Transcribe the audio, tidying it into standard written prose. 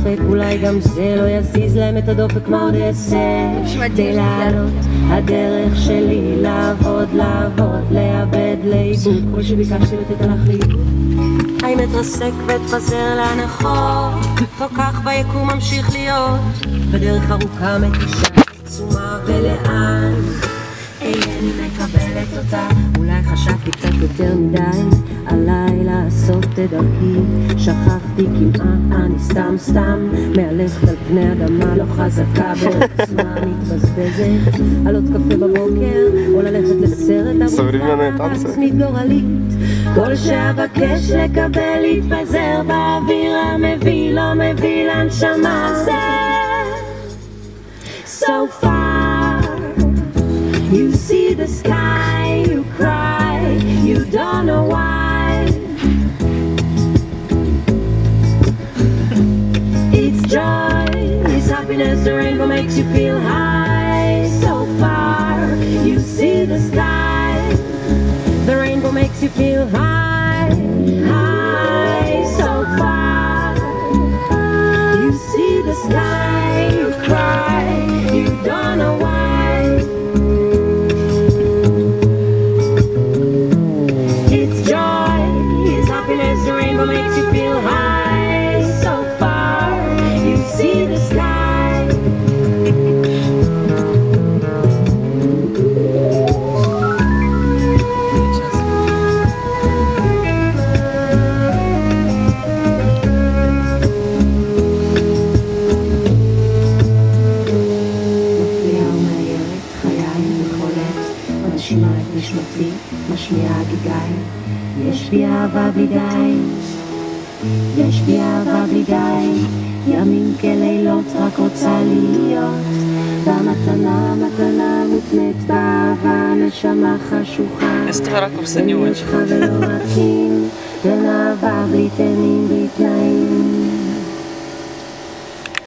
ספק, אולי גם זה לא יזיז להם את הדופק, מה עוד אעשה כדי לעלות? הדרך שלי לעבוד, לאבד, לאיבוד, כל שביקשתי לתת הלך לאיבוד. אני מתרסק ותפזר להנחות, לא כך ביקום ממשיך להיות, בדרך ארוכה מתישה עצומה, ולאן אינני מקבלת אותה. אולי חשבתי קצת יותר מדי עליי לעשות את דרכי, שכחתי כמעט, אני סתם מהלכת על פני אדמה לא חזקה בעוצמה מתבזבזת, על עוד קפה בבוקר או ללכת לסרט ארוחה עצמית גורלית. כל שאבקש לקבל להתפזר באוויר המביא לא מביא לנשמה. So far you see the sky, you cry, you don't know why. It's joy, it's happiness, the rainbow makes you feel high. So far you see the sky, the rainbow makes you feel high, high. So far you see the sky, you cry, you don't know why. It's joy, it's happiness, the rainbow makes you feel high. So far you see the sky. נשמתי משמיעה גיגיים, יש בי אהבה בלי די, יש בי אהבה בלי די, ימים כלילות רק רוצה להיות, והמתנה מתנה מותנית באהבה, נשמה חשוכה, אין אותך ולא רכים, תן אהבה בלי תנים בלי תנאים.